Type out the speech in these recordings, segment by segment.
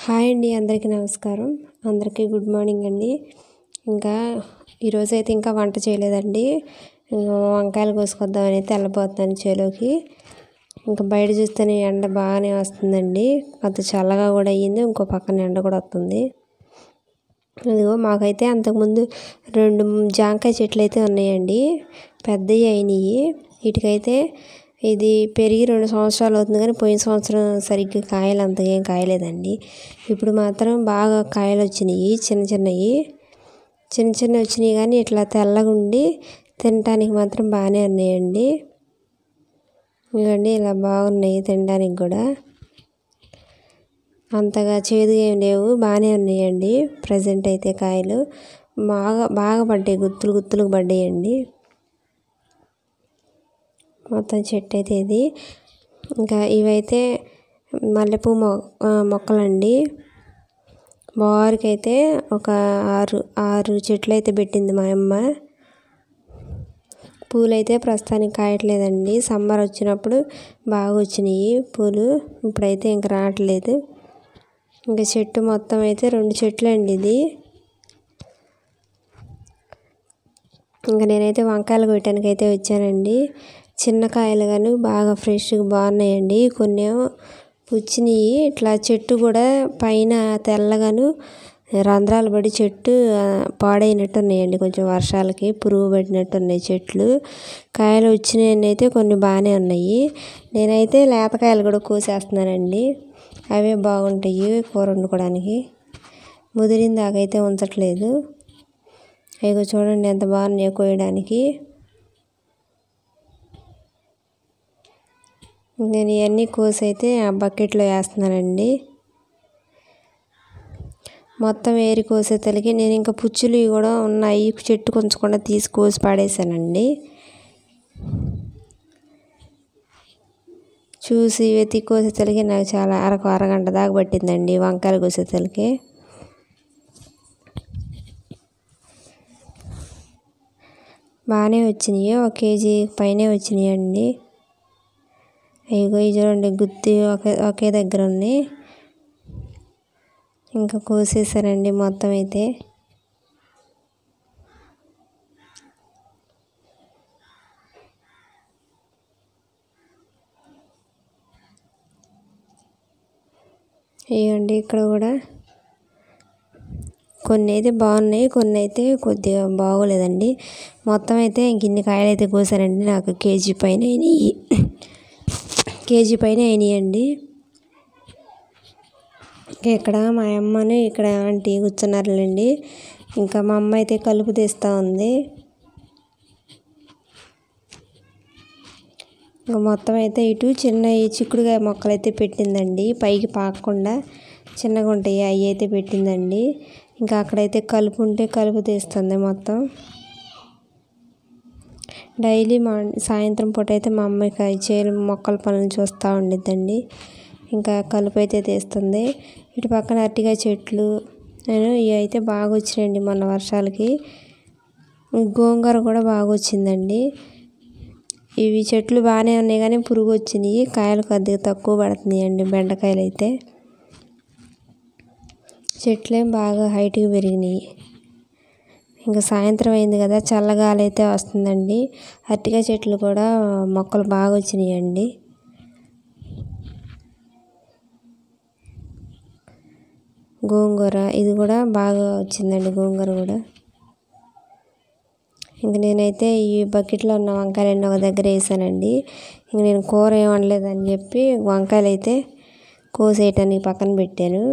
Hi అండి, అందరికీ నమస్కారం. అందరికీ గుడ్ మార్నింగ్ అండి. ఇంకా ఈరోజైతే ఇంకా వంట చేయలేదండి. వంకాయలు కోసుకొద్దామని అయితే వెళ్ళిపోతున్నాను చేలోకి. ఇంకా బయట చూస్తేనే ఎండ బాగానే వస్తుందండి. అంత చల్లగా కూడా అయ్యింది. ఇంకో పక్కన ఎండ కూడా వస్తుంది. ఇదిగో మాకైతే అంతకుముందు 2 జాంకాయ చెట్లు అయితే ఉన్నాయండి. పెద్దవి అయినాయి. వీటికైతే ఇది పెరిగి 2 సంవత్సరాలు అవుతుంది, కానీ పోయిన సంవత్సరం సరిగ్గా కాయలు అంతగా ఏం కాయలేదండి. ఇప్పుడు మాత్రం బాగా కాయలు వచ్చినాయి. చిన్నవి వచ్చినాయి, కానీ ఇట్లా తెల్లగా ఉండి తినటానికి మాత్రం బాగానే ఉన్నాయండి. ఇవ్వండి, ఇలా బాగున్నాయి తినడానికి కూడా. అంతగా చేదు ఏం లేవు, బాగానే ఉన్నాయండి. ప్రజెంట్ అయితే కాయలు బాగా పడ్డాయి, గుత్తులకు పడ్డాయండి. మొత్తం చెట్టు అయితే ఇది. ఇంకా ఇవైతే మల్లెపూ మొక్కలండి. బారుకైతే ఒక 6 చెట్లు అయితే పెట్టింది మా అమ్మ. పూలు అయితే ప్రస్తుతానికి కాయట్లేదండి. సమ్మర్ వచ్చినప్పుడు బాగా వచ్చినాయి పూలు. ఇప్పుడైతే ఇంకా రావట్లేదు. ఇంకా చెట్టు మొత్తం అయితే 2 చెట్లు అండి ఇది. ఇంకా నేనైతే వంకాయలు కొట్టడానికి అయితే వచ్చానండి. చిన్న కాయలు కానీ బాగా ఫ్రెష్గా బాగున్నాయండి. కొన్ని పుచ్చినాయి. ఇట్లా చెట్టు కూడా పైన తెల్లగాను రంధ్రాలు పడి చెట్టు పాడైనట్టు ఉన్నాయండి. కొంచెం వర్షాలకి పురుగు పడినట్టు ఉన్నాయి చెట్లు. కాయలు వచ్చినాయని అయితే కొన్ని బాగానే ఉన్నాయి. నేనైతే లేతకాయలు కూడా కోసేస్తున్నానండి. అవే బాగుంటాయి కూర వండుకోవడానికి. ముదిరిన దాకైతే ఉంచట్లేదు. అయ్యో చూడండి ఎంత బాగున్నాయో కోయడానికి. నేను ఇవన్నీ కోసి అయితే ఆ బకెట్లో వేస్తున్నానండి. మొత్తం ఏరి కోసే తలికి నేను ఇంకా పుచ్చులు కూడా ఉన్నాయి. చెట్టు కొంచెం తీసి కోసి పాడేసానండి. చూసి వెతికి కోసే తలికి నాకు చాలా అరగంట దాకా పట్టిందండి వంకాయలు కోసే తలికి. బాగానే వచ్చినాయి. 1 కేజీ పైనే వచ్చినాయండి. ఇగో చూడండి, గుత్తి ఒకే దగ్గర ఉంది. ఇంకా కోసేసానండి మొత్తం అయితే. ఇవ్వండి, ఇక్కడ కూడా కొన్ని అయితే బాగున్నాయి, కొన్ని అయితే కొద్దిగా బాగోలేదండి. మొత్తం అయితే ఇన్ని కాయలు అయితే కోసానండి. నాకు కేజీ పైన అయినాయండి. ఇక్కడ మా అమ్మని ఇక్కడ ఆంటీ కూర్చున్నారులేండి. ఇంకా మా అమ్మ అయితే కలుపు తీస్తూ ఉంది. ఇంకా మొత్తం అయితే ఇటు చిన్న చిక్కుడుకాయ మొక్కలు అయితే పెట్టిందండి. పైకి పాకకుండా చిన్నగా ఉంటాయి, అవి అయితే పెట్టిందండి. ఇంకా అక్కడైతే కలుపు ఉంటే కలుపు తీస్తుంది మొత్తం. డైలీ సాయంత్రం పూట అయితే మా అమ్మాయికి చేలు మొక్కల పనులు చూస్తూ ఉండిద్దండి. ఇంకా కలుపు అయితే తీస్తుంది. ఇటు పక్కన అరటికాయ చెట్లు ఇవి అయితే బాగా వచ్చినాయండి మొన్న వర్షాలకి. గోంగూర కూడా బాగా వచ్చిందండి. ఇవి చెట్లు బాగానే ఉన్నాయి, కానీ పురుగు వచ్చినాయి. కాయలు కొద్దిగా తక్కువ పడుతున్నాయండి. బెండకాయలు అయితే చెట్లేం బాగా హైట్గా పెరిగినాయి. ఇంకా సాయంత్రం అయింది కదా, చల్లగాలి అయితే వస్తుందండి. అరటికాయ చెట్లు కూడా మొక్కలు బాగా వచ్చినాయండి. గోంగూర ఇది కూడా బాగా వచ్చిందండి. గోంగూర కూడా. ఇంక నేనైతే ఈ బకెట్లో ఉన్న వంకాయలన్నీ ఒక దగ్గర వేసానండి. ఇంక నేను కూర ఏం వండలేదని చెప్పి వంకాయలు అయితే కోసేయటానికి పక్కన పెట్టాను.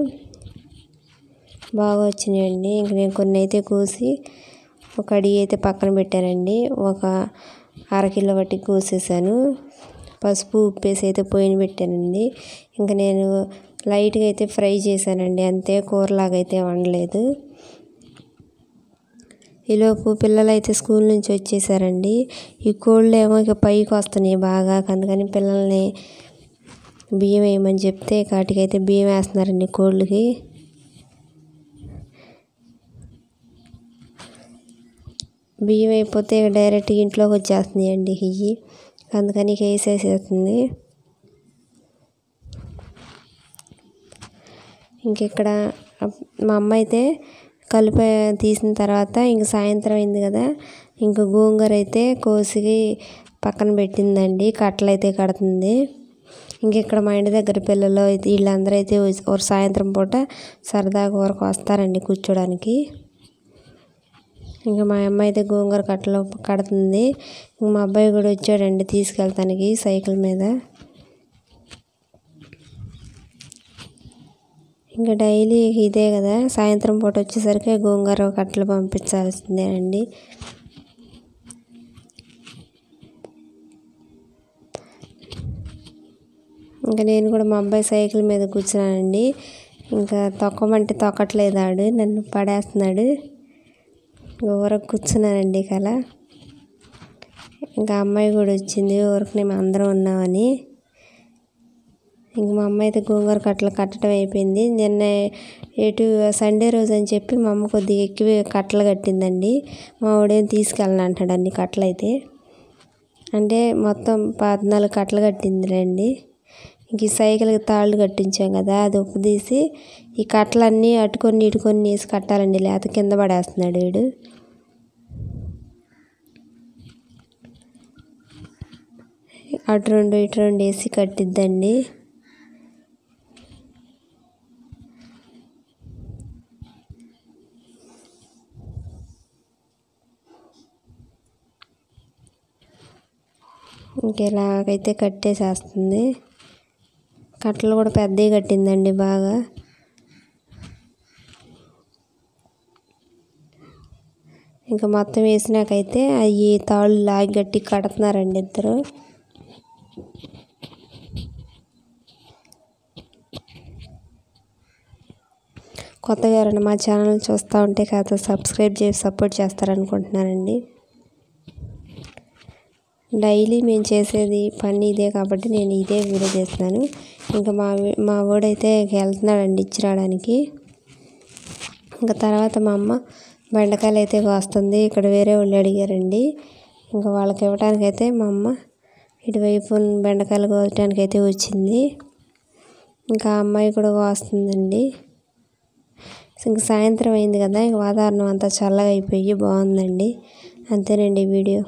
బాగా వచ్చినాయండి. ఇంక నేను కొన్ని అయితే కోసి ఒక అడిగి అయితే పక్కన పెట్టానండి. ఒక 1/2 కిలో బట్టి కోసేసాను. పసుపు ఉప్పేసి అయితే పొయ్యిన పెట్టానండి. ఇంకా నేను లైట్గా అయితే ఫ్రై చేశానండి, అంతే. కూరలాగా అయితే వండలేదు. ఈలోపు పిల్లలు అయితే స్కూల్ నుంచి వచ్చేసారండి. ఈ కోళ్ళు ఏమో ఇక పైకి వస్తున్నాయి బాగా. అందుకని పిల్లల్ని బియ్యం వేయమని చెప్తే కాటికైతే బియ్యం వేస్తున్నారండి కోళ్ళకి. బియ్యం అయిపోతే డైరెక్ట్గా ఇంట్లోకి వచ్చేస్తున్నాయండి ఇవి. అందుకని వేసేసేస్తుంది. ఇక్కడ మా అమ్మ అయితే కలిపి తీసిన తర్వాత ఇంక సాయంత్రం అయింది కదా, ఇంక గోంగూర అయితే కోసి పక్కన పెట్టిందండి. కట్టలు అయితే కడుతుంది. ఇక్కడ మా ఇంటి దగ్గర పిల్లలు అయితే వీళ్ళందరూ అయితే ఒక సాయంత్రం పూట సరదాగా ఊరకు వస్తారండి కూర్చోడానికి. ఇంకా మా అమ్మ అయితే గోంగూర కట్టలు కడుతుంది. మా అబ్బాయి కూడా వచ్చాడండి తీసుకెళ్తానికి సైకిల్ మీద. ఇంకా డైలీ ఇదే కదా, సాయంత్రం పూట వచ్చేసరికి గోంగూర కట్టలు పంపించాల్సిందేనండి. ఇంకా నేను కూడా మా అబ్బాయి సైకిల్ మీద కూర్చున్నానండి. ఇంకా తొక్కమంటే తొక్కట్లేదు, ఆడు నన్ను పడేస్తున్నాడు. ఊరకు కూర్చున్నానండి అలా. ఇంకా అమ్మాయి కూడా వచ్చింది, ఊరికి మేము అందరం ఉన్నామని. ఇంక మా అమ్మ అయితే గోంగూర కట్టలు కట్టడం అయిపోయింది. నిన్న సండే రోజు అని చెప్పి మా అమ్మ కొద్దిగా ఎక్కువ కట్టలు కట్టిందండి. మా వాడేం తీసుకెళ్ళను అంటాడు అన్ని కట్టలు అయితే. అంటే మొత్తం 14 కట్టలు కట్టిందిలేండి. ఇంక ఈ సైకిల్కి తాళ్ళు కట్టించాం కదా, అది ఉప్పదీసి ఈ కట్టలన్నీ అటుకొని ఇటుకొని వేసి కట్టాలండి, లేకపోతే కింద పడేస్తున్నాడు వీడు. అటు 2 ఇటు 2 వేసి కట్టిద్దండి. ఇంకెలాగైతే కట్టేసేస్తుంది. కట్టలు కూడా పెద్దవి కట్టిందండి బాగా. ఇంకా మొత్తం వేసినాకైతే అవి తాళ్ళు లాగి గట్టి కడుతున్నారండి ఇద్దరు. కొత్తగా ఎవరైనా మా ఛానల్ చూస్తూ ఉంటే కాస్త సబ్స్క్రైబ్ చేసి సపోర్ట్ చేస్తారనుకుంటున్నానండి. డైలీ మేము చేసేది పని ఇదే కాబట్టి నేను ఇదే వీడియో చేస్తున్నాను. ఇంకా మా వాడైతే వెళ్తున్నాడండి ఇచ్చి రావడానికి. ఇంకా తర్వాత మా అమ్మ బెండకాయలు అయితే కోస్తుంది. ఇక్కడ వేరే వాళ్ళు అడిగారండి, ఇంకా వాళ్ళకి ఇవ్వడానికైతే మా అమ్మ ఇటువైపు బెండకాయలు కోయడానికి అయితే వచ్చింది. ఇంకా అమ్మాయి కూడా కోస్తుందండి. ఇంక సాయంత్రం అయింది కదా, ఇంక వాతావరణం అంతా చల్లగా అయిపోయి బాగుందండి. అంతేనండి వీడియో.